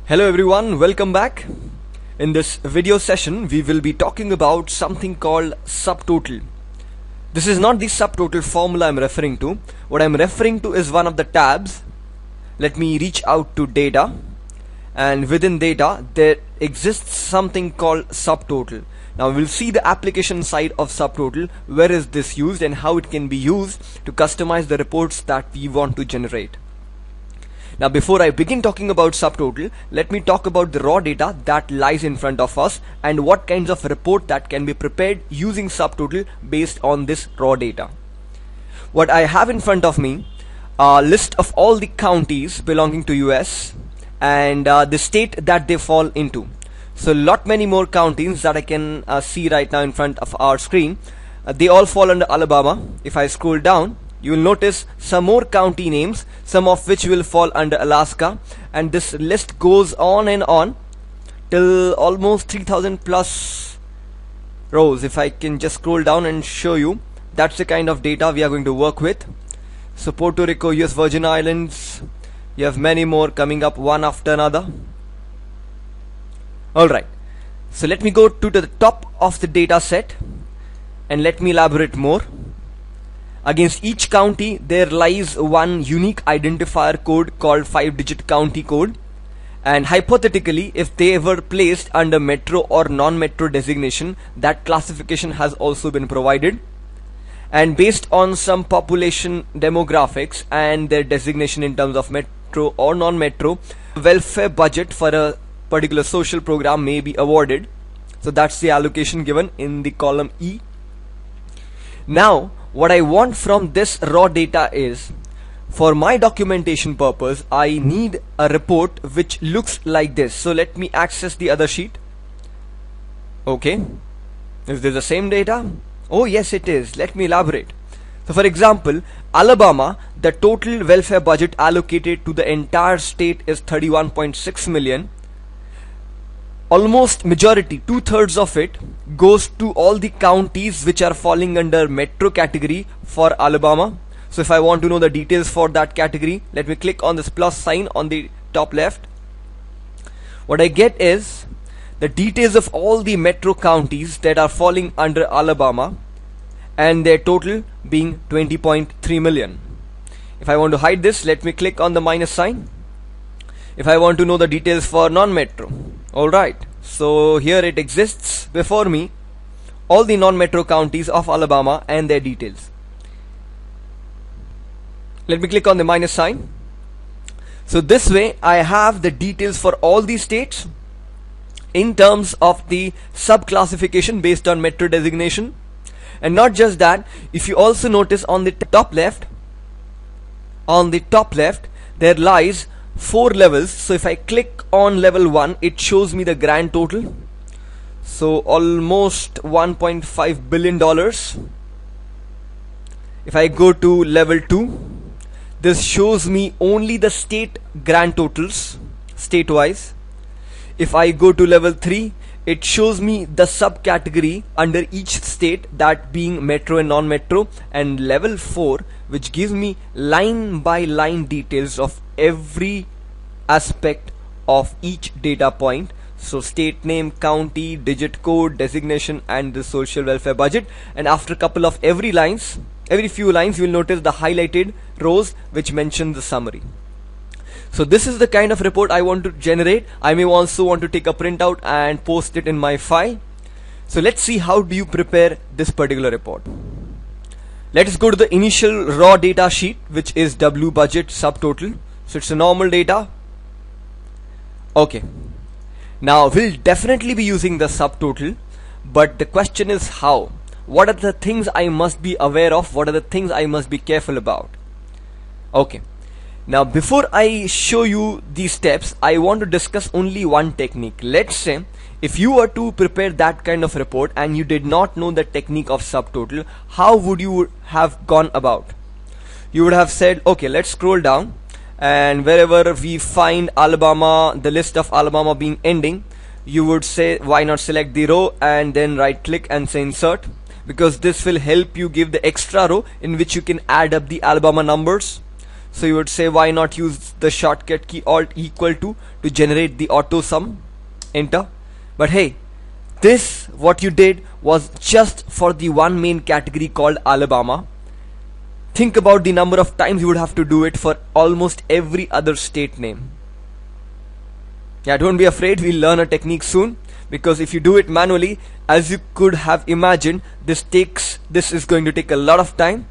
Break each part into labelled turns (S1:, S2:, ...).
S1: Hello everyone, welcome back. In this video session, we will be talking about something called subtotal. This is not the subtotal formula I'm referring to. What I'm referring to is one of the tabs. Let me reach out to data, and within data there exists something called subtotal. Now we'll see the application side of subtotal, where is this used and how it can be used to customize the reports that we want to generate. Now before I begin talking about subtotal, let me talk about the raw data that lies in front of us and what kinds of report that can be prepared using subtotal based on this raw data. What I have in front of me, a list of all the counties belonging to US and the state that they fall into. So lot many more counties that I can see right now in front of our screen. They all fall under Alabama. If I scroll down, you will notice some more county names, some of which will fall under Alaska, and this list goes on and on till almost 3000 plus rows. If I can just scroll down and show you, that's the kind of data we are going to work with. So Puerto Rico, US Virgin Islands, you have many more coming up one after another. Alright, so let me go to the top of the data set and let me elaborate more. Against each county there lies one unique identifier code called 5-digit county code, and hypothetically if they were placed under metro or non-metro designation, that classification has also been provided, and based on some population demographics and their designation in terms of metro or non-metro, welfare budget for a particular social program may be awarded. So that's the allocation given in the column E. Now what I want from this raw data is, for my documentation purpose, I need a report which looks like this. So let me access the other sheet. Okay, is this the same data? Oh yes it is. Let me elaborate. So for example, Alabama, the total welfare budget allocated to the entire state is 31.6 million. Almost majority, 2/3 of it goes to all the counties which are falling under metro category for Alabama. So if I want to know the details for that category, let me click on this plus sign on the top left. What I get is the details of all the metro counties that are falling under Alabama and their total being 20.3 million. If I want to hide this, let me click on the minus sign. If I want to know the details for non-metro, alright, so here it exists before me, all the non-metro counties of Alabama and their details. Let me click on the minus sign. So this way I have the details for all the states in terms of the sub-classification based on metro designation. And not just that, if you also notice on the top left, there lies 4 levels. So if I click on level 1, it shows me the grand total, so almost $1.5 billion. If I go to level 2, this shows me only the state grand totals state wise. If I go to level 3, it shows me the subcategory under each state, that being metro and non-metro, and level 4, which gives me line by line details of every aspect of each data point. So state name, county, digit code, designation, and the social welfare budget. And after a couple of every few lines, you will notice the highlighted rows which mention the summary. So this is the kind of report I want to generate. I may also want to take a printout and post it in my file. So let's see how do you prepare this particular report. Let us go to the initial raw data sheet, which is W budget subtotal. So it's a normal data. Okay, now we'll definitely be using the subtotal, but the question is how. What are the things I must be aware of? What are the things I must be careful about? Okay, now before I show you these steps, I want to discuss only one technique. Let's say if you were to prepare that kind of report and you did not know the technique of subtotal, how would you have gone about? You would have said, okay, let's scroll down, and wherever we find Alabama, the list of Alabama being ending, you would say why not select the row and then right click and say insert, because this will help you give the extra row in which you can add up the Alabama numbers. So you would say, why not use the shortcut key Alt equal to generate the auto sum, enter. But hey, this what you did was just for the one main category called Alabama. Think about the number of times you would have to do it for almost every other state name. Yeah, don't be afraid, we'll learn a technique soon, because if you do it manually, as you could have imagined, this is going to take a lot of time.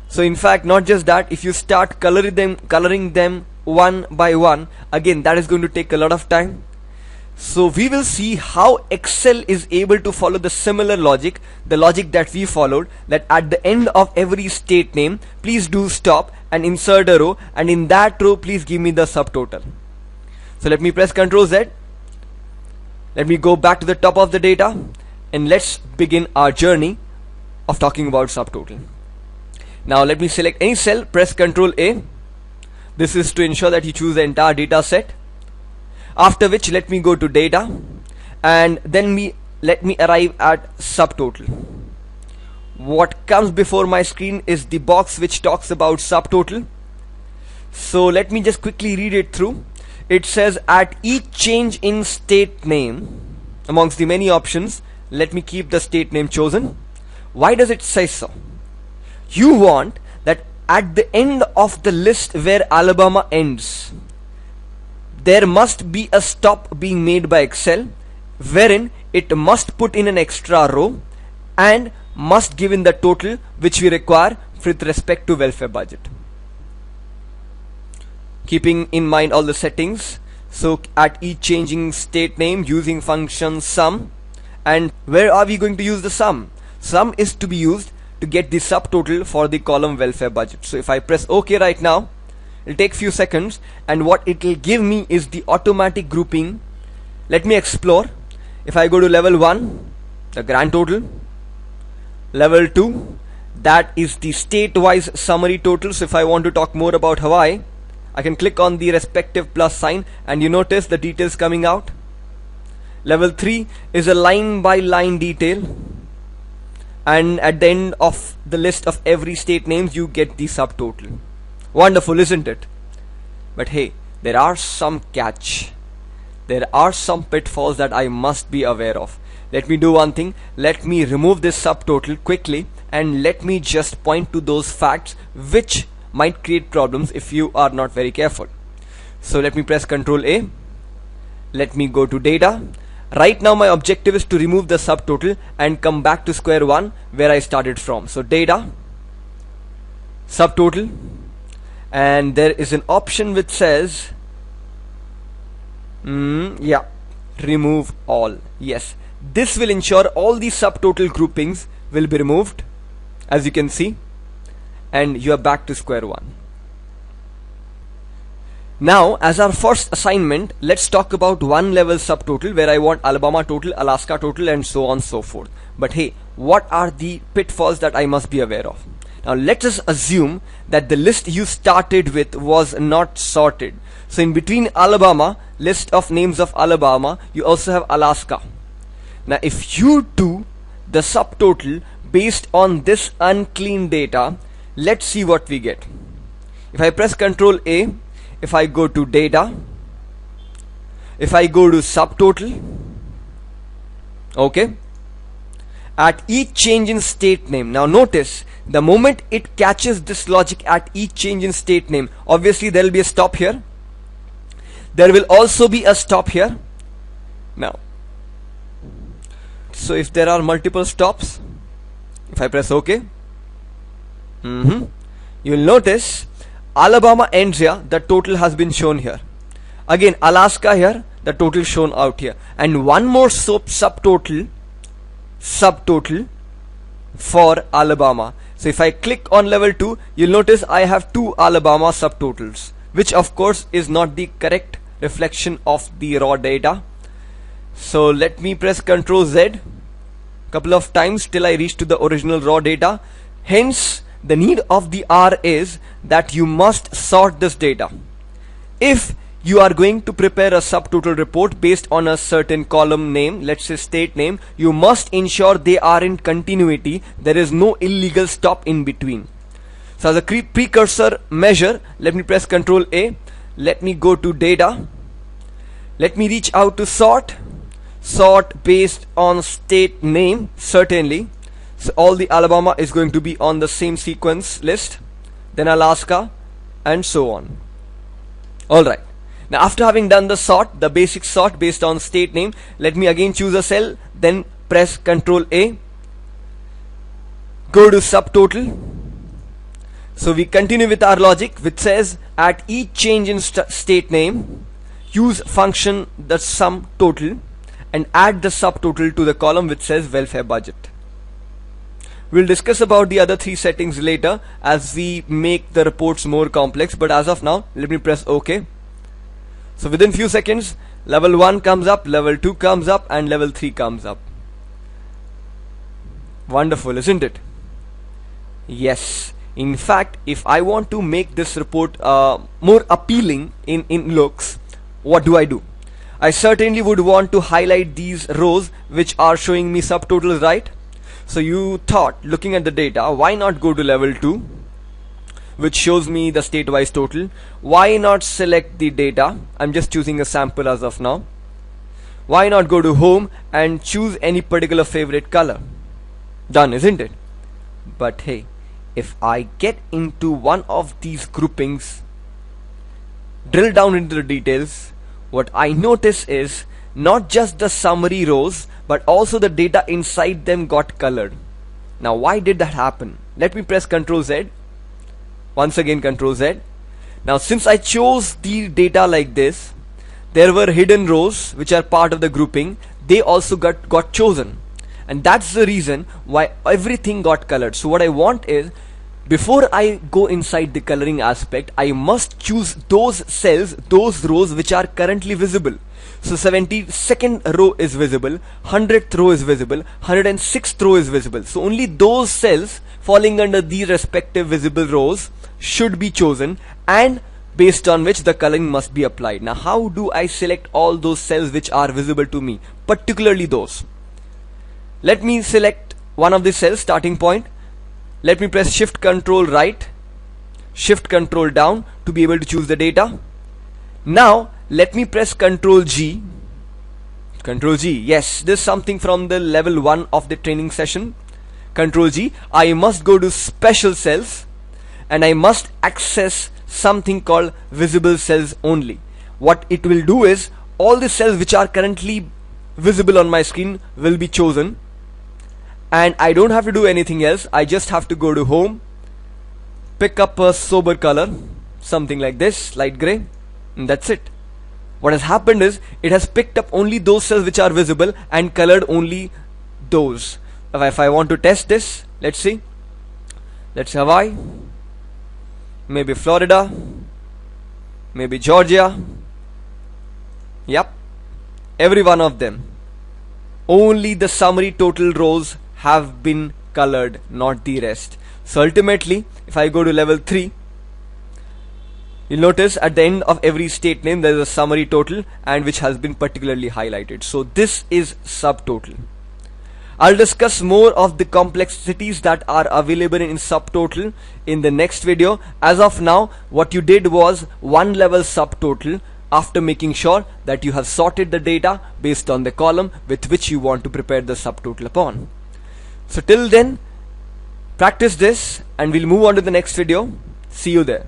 S1: So in fact, not just that, if you start coloring them one by one, again that is going to take a lot of time. So we will see how Excel is able to follow the similar logic, the logic that we followed, that at the end of every state name, please do stop and insert a row, and in that row please give me the subtotal. So let me press Ctrl Z. Let me go back to the top of the data, and let's begin our journey of talking about subtotal. Now let me select any cell, press Ctrl A. This is to ensure that you choose the entire data set. After which, let me go to data, and then let me arrive at subtotal. What comes before my screen is the box which talks about subtotal. So let me just quickly read it through. It says, at each change in state name, amongst the many options, let me keep the state name chosen. Why does it say so? You want that at the end of the list where Alabama ends, there must be a stop being made by Excel, wherein it must put in an extra row and must give in the total which we require with respect to welfare budget. Keeping in mind all the settings, so at each changing state name, using function sum. And where are we going to use the sum? Sum is to be used to get the subtotal for the column welfare budget. So if I press OK right now, it'll take few seconds, and what it will give me is the automatic grouping. Let me explore. If I go to level 1, the grand total. Level 2, that is the state-wise summary total. So if I want to talk more about Hawaii, I can click on the respective plus sign, and you notice the details coming out. Level 3 is a line by line detail, and at the end of the list of every state names you get the subtotal. Wonderful, isn't it? But hey, there are some catch. There are some pitfalls that I must be aware of. Let me do one thing. Let me remove this subtotal quickly, and let me just point to those facts which might create problems if you are not very careful. So let me press Ctrl A. Let me go to data. Right now my objective is to remove the subtotal and come back to square one where I started from. So data, subtotal, and there is an option which says remove all. Yes, this will ensure all the subtotal groupings will be removed, as you can see, and you are back to square one. Now, as our first assignment, let's talk about one level subtotal where I want Alabama total, Alaska total, and so on so forth. But hey, what are the pitfalls that I must be aware of? Now let us assume that the list you started with was not sorted. So in between Alabama, list of names of Alabama, you also have Alaska. Now if you do the subtotal based on this unclean data, let's see what we get. If I press Ctrl A, if I go to data, if I go to subtotal, okay, at each change in state name, now notice the moment it catches this logic at each change in state name, obviously there will be a stop here, there will also be a stop here. Now so if there are multiple stops, if I press OK, you will notice Alabama ends here, the total has been shown here. Again Alaska here, the total shown out here, and one more subtotal for Alabama. So if I click on level 2, you'll notice I have two Alabama subtotals, which of course is not the correct reflection of the raw data. So let me press Ctrl Z couple of times till I reach to the original raw data. Hence the need of the R is that you must sort this data. If you are going to prepare a subtotal report based on a certain column name, let's say state name, you must ensure they are in continuity. There is no illegal stop in between. So as a precursor measure, let me press Control A. Let me go to data. Let me reach out to sort based on state name, certainly. So all the Alabama is going to be on the same sequence list, then Alaska, and so on. Alright, now after having done the sort, the basic sort based on state name, let me again choose a cell, then press Control A, go to subtotal. So we continue with our logic, which says at each change in state name, use function the sum total and add the subtotal to the column which says welfare budget. We'll discuss about the other three settings later as we make the reports more complex, but as of now, let me press OK. So within few seconds, level 1 comes up, level 2 comes up, and level 3 comes up. Wonderful, isn't it? Yes. In fact, if I want to make this report more appealing in looks, what do? I certainly would want to highlight these rows which are showing me subtotals, right? So you thought, looking at the data, why not go to level 2, which shows me the state-wise total? Why not select the data? I'm just choosing a sample as of now. Why not go to home and choose any particular favorite color? Done, isn't it? But hey, if I get into one of these groupings, drill down into the details, what I notice is not just the summary rows, but also the data inside them got colored. Now why did that happen? Let me press Ctrl Z. Once again Ctrl Z. Now since I chose the data like this, there were hidden rows which are part of the grouping. They also got chosen, and that's the reason why everything got colored. So what I want is, before I go inside the coloring aspect, I must choose those cells, those rows which are currently visible. So 72nd row is visible, 100th row is visible, 106th row is visible. So only those cells falling under these respective visible rows should be chosen, and based on which the coloring must be applied. Now how do I select all those cells which are visible to me, particularly those? Let me select one of the cells, starting point. Let me press Shift Control right, Shift Control down to be able to choose the data. Now let me press Control G. Control G, yes, this is something from the level 1 of the training session. Control G, I must go to special cells and I must access something called visible cells only. What it will do is, all the cells which are currently visible on my screen will be chosen, and I don't have to do anything else. I just have to go to home, pick up a sober color, something like this, light gray, and that's it. What has happened is, it has picked up only those cells which are visible and colored only those. If I want to test this, let's see. Let's Hawaii, maybe Florida, maybe Georgia. Yep, every one of them. Only the summary total rows have been colored, not the rest. So ultimately, if I go to level 3, you'll notice at the end of every state name there is a summary total, and which has been particularly highlighted. So this is subtotal. I'll discuss more of the complexities that are available in subtotal in the next video. As of now, what you did was one level subtotal after making sure that you have sorted the data based on the column with which you want to prepare the subtotal upon. So till then, practice this and we'll move on to the next video. See you there.